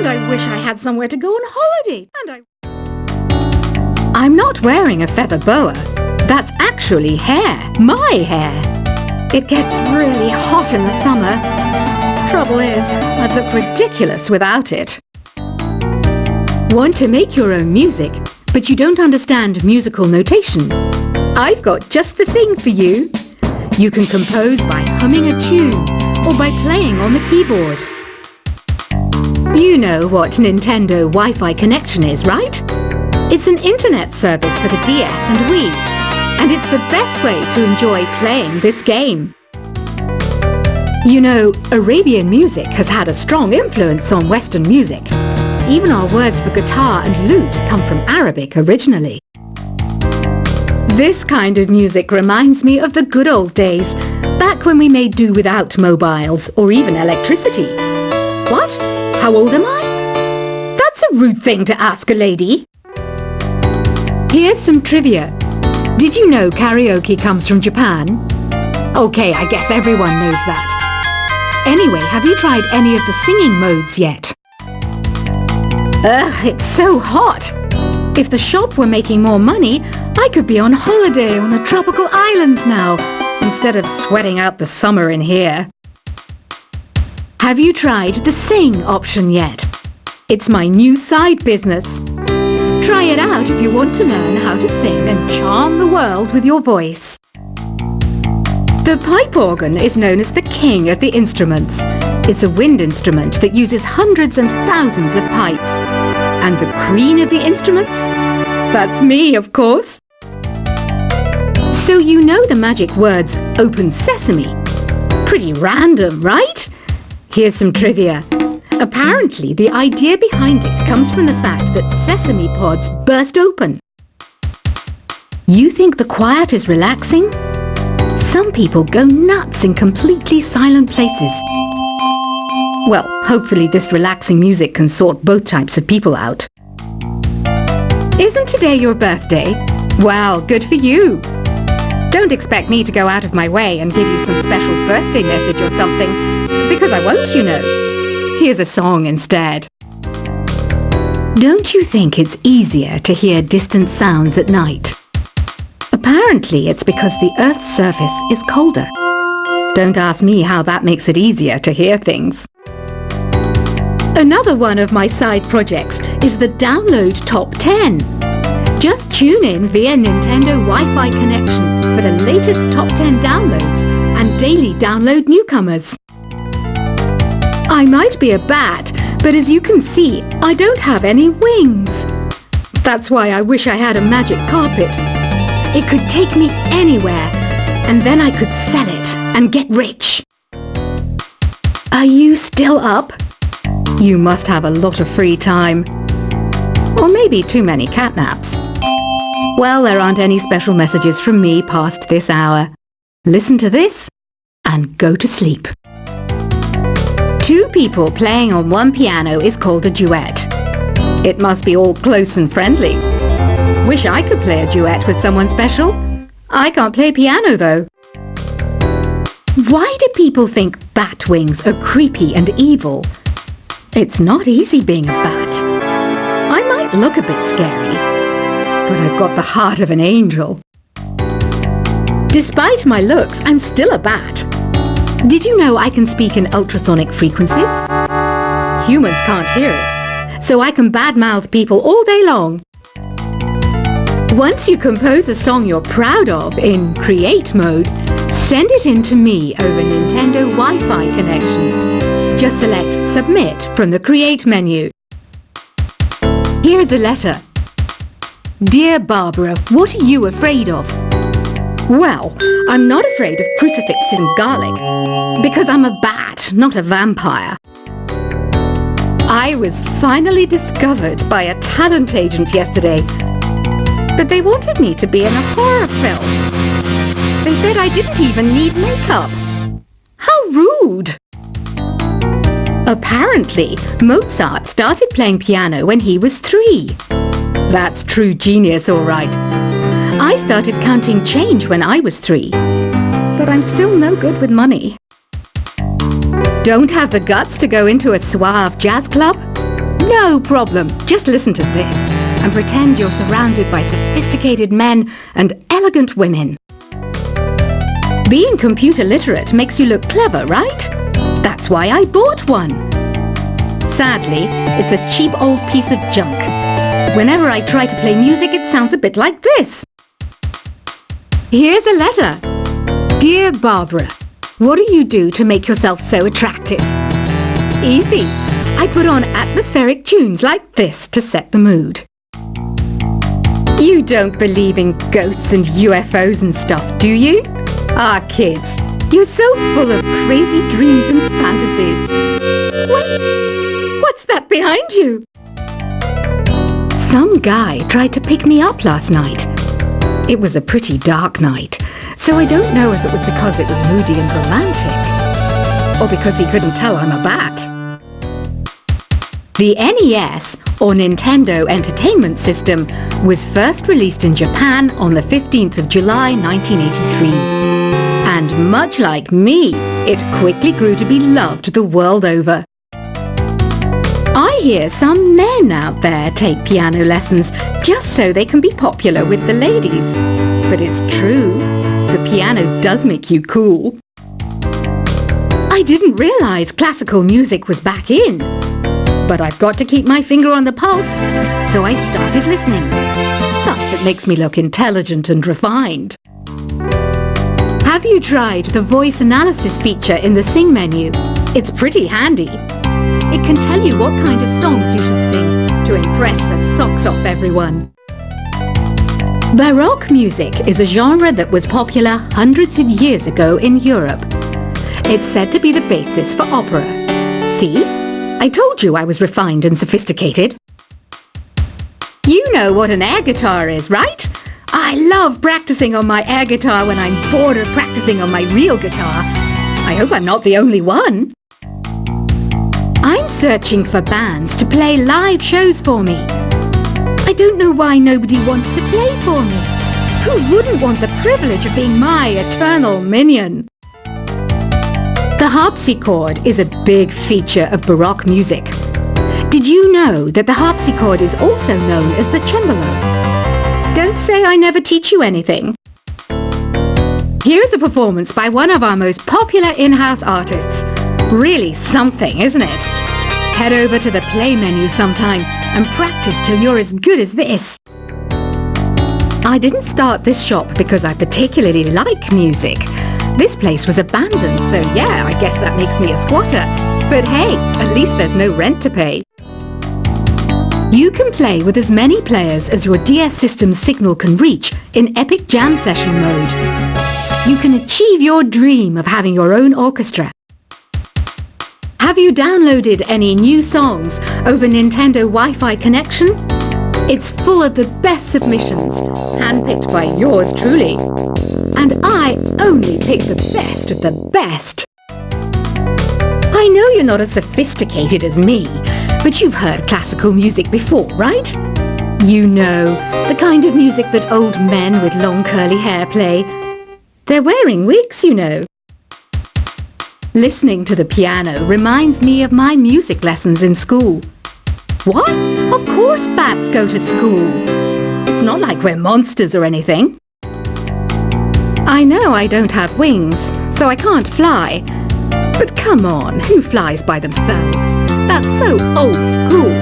And I wish I had somewhere to go on holiday. I'm not wearing a feather boa. That's actually hair. My hair. It gets really hot in the summer. Trouble is, I'd look ridiculous without it. Want to make your own music, but you don't understand musical notation? I've got just the thing for you. You can compose by humming a tune or by playing on the keyboard. You know what Nintendo Wi-Fi connection is, right? It's an internet service for the DS and Wii, and it's the best way to enjoy playing this game. You know, Arabian music has had a strong influence on Western music. Even our words for guitar and lute come from Arabic originally. This kind of music reminds me of the good old days, back when we made do without mobiles or even electricity. What? How old am I? That's a rude thing to ask a lady. Here's some trivia. Did you know karaoke comes from Japan? Okay, I guess everyone knows that. Anyway, have you tried any of the singing modes yet? Ugh, it's so hot. If the shop were making more money, I could be on holiday on a tropical island now, instead of sweating out the summer in here. Have you tried the sing option yet? It's my new side business. Try it out if you want to learn how to sing and charm the world with your voice. The pipe organ is known as the king of the instruments. It's a wind instrument that uses hundreds and thousands of pipes. And the queen of the instruments? That's me, of course. So you know the magic words open sesame. Pretty random, right? Here's some trivia. Apparently, the idea behind it comes from the fact that sesame pods burst open. You think the quiet is relaxing? Some people go nuts in completely silent places. Well, hopefully this relaxing music can sort both types of people out. Isn't today your birthday? Well, good for you. Don't expect me to go out of my way and give you some special birthday message or something, because I won't, you know. Here's a song instead. Don't you think it's easier to hear distant sounds at night? Apparently it's because the Earth's surface is colder. Don't ask me how that makes it easier to hear things. Another one of my side projects is the Download Top 10. Just tune in via Nintendo Wi-Fi connection for the latest Top 10 downloads and daily download newcomers. I might be a bat, but as you can see, I don't have any wings. That's why I wish I had a magic carpet. It could take me anywhere, and then I could sell it and get rich. Are you still up? You must have a lot of free time. Or maybe too many catnaps. Well, there aren't any special messages from me past this hour. Listen to this and go to sleep. Two people playing on one piano is called a duet. It must be all close and friendly. Wish I could play a duet with someone special. I can't play piano though. Why do people think bat wings are creepy and evil? It's not easy being a bat. I might look a bit scary, but I've got the heart of an angel. Despite my looks, I'm still a bat. Did you know I can speak in ultrasonic frequencies? Humans can't hear it, so I can badmouth people all day long. Once you compose a song you're proud of in Create mode, send it in to me over Nintendo Wi-Fi connection. Just select Submit from the Create menu. Here's a letter. Dear Barbara, what are you afraid of? Well, I'm not afraid of crucifixes and garlic, because I'm a bat, not a vampire. I was finally discovered by a talent agent yesterday, but they wanted me to be in a horror film. They said I didn't even need makeup. How rude! Apparently, Mozart started playing piano when he was 3. That's true genius, all right. I started counting change when I was 3, but I'm still no good with money. Don't have the guts to go into a suave jazz club? No problem. Just listen to this and pretend you're surrounded by sophisticated men and elegant women. Being computer literate makes you look clever, right? That's why I bought one. Sadly, it's a cheap old piece of junk. Whenever I try to play music, it sounds a bit like this. Here's a letter. Dear Barbara, what do you do to make yourself so attractive? Easy. I put on atmospheric tunes like this to set the mood. You don't believe in ghosts and UFOs and stuff, do you? Ah, kids, you're so full of crazy dreams and fantasies. Wait, what's that behind you? Some guy tried to pick me up last night. It was a pretty dark night, so I don't know if it was because it was moody and romantic, or because he couldn't tell I'm a bat. The NES, or Nintendo Entertainment System, was first released in Japan on the 15th of July 1983. And much like me, it quickly grew to be loved the world over. I hear some men out there take piano lessons just so they can be popular with the ladies. But it's true, the piano does make you cool. I didn't realize classical music was back in. But I've got to keep my finger on the pulse, so I started listening. Thus, it makes me look intelligent and refined. Have you tried the voice analysis feature in the Sing menu? It's pretty handy. It can tell you what kind of songs you should sing to impress the socks off everyone. Baroque music is a genre that was popular hundreds of years ago in Europe. It's said to be the basis for opera. See? I told you I was refined and sophisticated. You know what an air guitar is, right? I love practicing on my air guitar when I'm bored of practicing on my real guitar. I hope I'm not the only one. I'm searching for bands to play live shows for me. I don't know why nobody wants to play for me. Who wouldn't want the privilege of being my eternal minion? The harpsichord is a big feature of Baroque music. Did you know that the harpsichord is also known as the cembalo? Don't say I never teach you anything. Here's a performance by one of our most popular in-house artists. Really something, isn't it? Head over to the play menu sometime and practice till you're as good as this. I didn't start this shop because I particularly like music. This place was abandoned, so yeah, I guess that makes me a squatter. But hey, at least there's no rent to pay. You can play with as many players as your DS system's signal can reach in Epic Jam Session mode. You can achieve your dream of having your own orchestra. Have you downloaded any new songs over Nintendo Wi-Fi connection? It's full of the best submissions, handpicked by yours truly. And I only pick the best of the best. I know you're not as sophisticated as me, but you've heard classical music before, right? You know, the kind of music that old men with long curly hair play. They're wearing wigs, you know. Listening to the piano reminds me of my music lessons in school. What? Of course bats go to school. It's not like we're monsters or anything. I know I don't have wings, so I can't fly. But come on, who flies by themselves? That's so old school.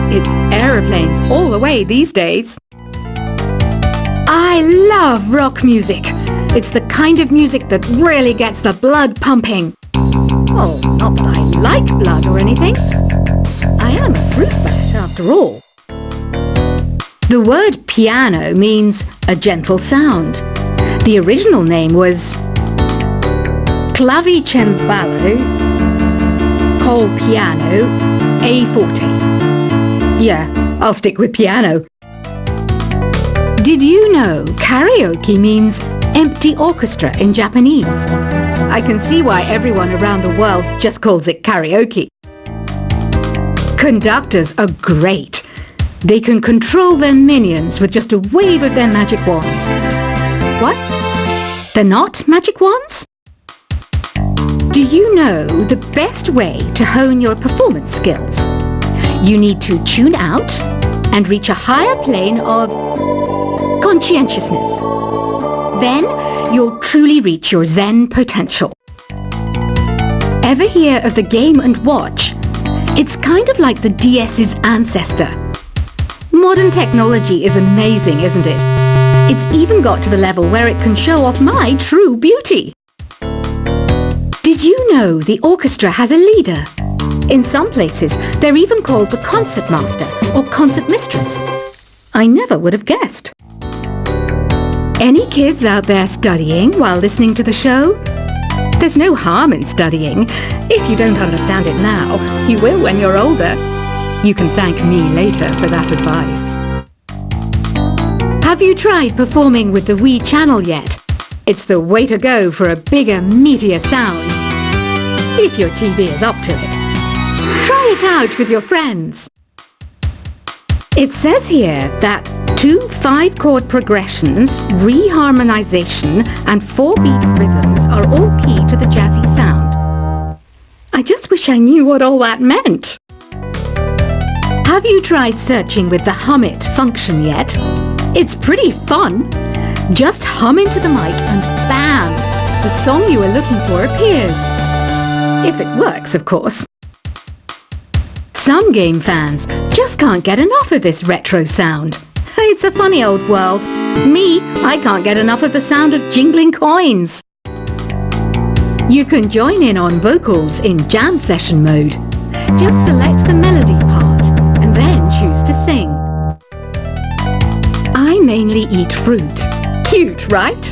It's aeroplanes all the way these days. I love rock music. It's the kind of music that really gets the blood pumping. Oh, not that I like blood or anything. I am a fruit bat after all. The word piano means a gentle sound. The original name was clavicembalo col piano a forte. Yeah, I'll stick with piano. Did you know karaoke means empty orchestra in Japanese? I can see why everyone around the world just calls it karaoke. Conductors are great. They can control their minions with just a wave of their magic wands. What? They're not magic wands? Do you know the best way to hone your performance skills? You need to tune out and reach a higher plane of conscientiousness. Then you'll truly reach your Zen potential. Ever hear of the Game & Watch? It's kind of like the DS's ancestor. Modern technology is amazing, isn't it? It's even got to the level where it can show off my true beauty. Did you know the orchestra has a leader? In some places, they're even called the concertmaster or concertmistress. I never would have guessed. Any kids out there studying while listening to the show? There's no harm in studying. If you don't understand it now, you will when you're older. You can thank me later for that advice. Have you tried performing with the Wii channel yet? It's the way to go for a bigger, meatier sound. If your TV is up to it. Try it out with your friends. It says here that 2 5-chord progressions, reharmonization, and 4-beat rhythms are all key to the jazzy sound. I just wish I knew what all that meant. Have you tried searching with the Hum It function yet? It's pretty fun. Just hum into the mic and bam! The song you were looking for appears. If it works, of course. Some game fans just can't get enough of this retro sound. It's a funny old world. Me, I can't get enough of the sound of jingling coins. You can join in on vocals in jam session mode. Just select the melody part and then choose to sing. I mainly eat fruit. Cute, right?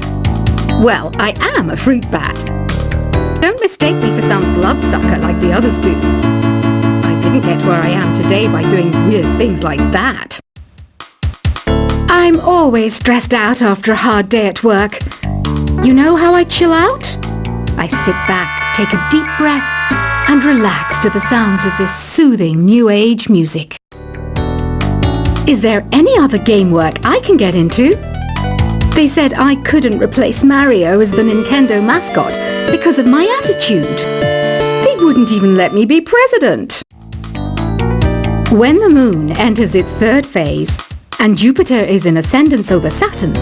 Well, I am a fruit bat. Don't mistake me for some bloodsucker like the others do. I didn't get where I am today by doing weird things like that. I'm always stressed out after a hard day at work. You know how I chill out? I sit back, take a deep breath, and relax to the sounds of this soothing new age music. Is there any other game work I can get into? They said I couldn't replace Mario as the Nintendo mascot because of my attitude. They wouldn't even let me be president. When the moon enters its 3rd phase and Jupiter is in ascendance over Saturn,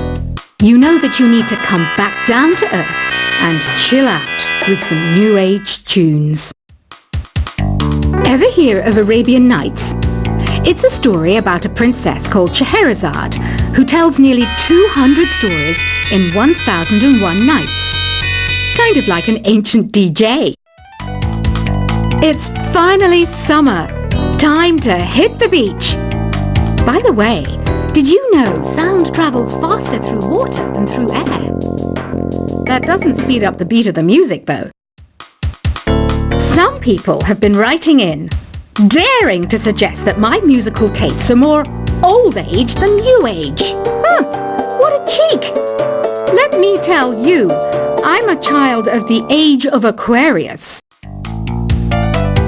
you know that you need to come back down to Earth and chill out with some new age tunes. Ever hear of Arabian Nights? It's a story about a princess called Scheherazade who tells nearly 200 stories in 1001 nights. Kind of like an ancient DJ. It's finally summer. Time to hit the beach. By the way, did you know sound travels faster through water than through air? That doesn't speed up the beat of the music, though. Some people have been writing in, daring to suggest that my musical tastes are more old age than new age. What a cheek! Let me tell you, I'm a child of the age of Aquarius.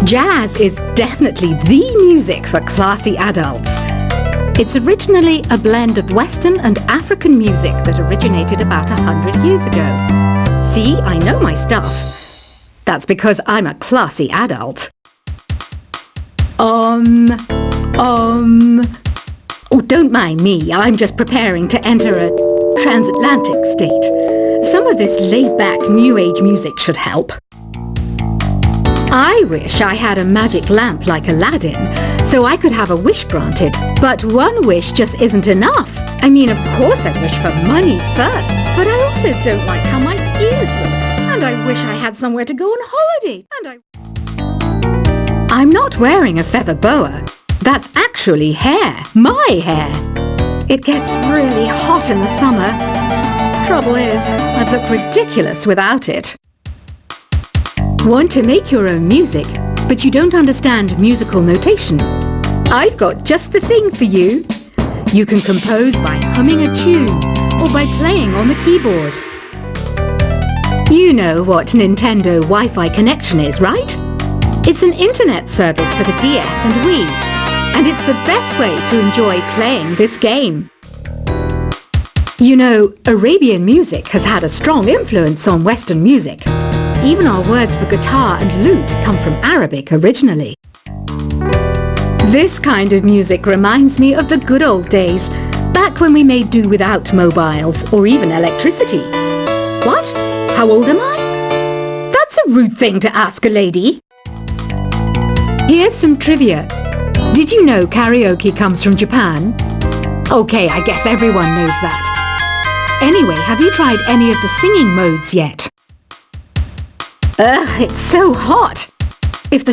Jazz is definitely the music for classy adults. It's originally a blend of Western and African music that originated about 100 years ago. See, I know my stuff. That's because I'm a classy adult. Oh, don't mind me. I'm just preparing to enter a transatlantic state. Some of this laid-back new age music should help. I wish I had a magic lamp like Aladdin, so I could have a wish granted. But one wish just isn't enough. I mean, of course I wish for money first, but I also don't like how my ears look. And I wish I had somewhere to go on holiday. I'm not wearing a feather boa. That's actually hair. My hair. It gets really hot in the summer. Trouble is, I'd look ridiculous without it. Want to make your own music, but you don't understand musical notation? I've got just the thing for you. You can compose by humming a tune or by playing on the keyboard. You know what Nintendo Wi-Fi connection is, right? It's an internet service for the DS and Wii, and it's the best way to enjoy playing this game. You know, Arabian music has had a strong influence on Western music. Even our words for guitar and lute come from Arabic originally. This kind of music reminds me of the good old days, back when we made do without mobiles or even electricity. What? How old am I? That's a rude thing to ask a lady. Here's some trivia. Did you know karaoke comes from Japan? Okay, I guess everyone knows that. Anyway, have you tried any of the singing modes yet? Ugh, it's so hot.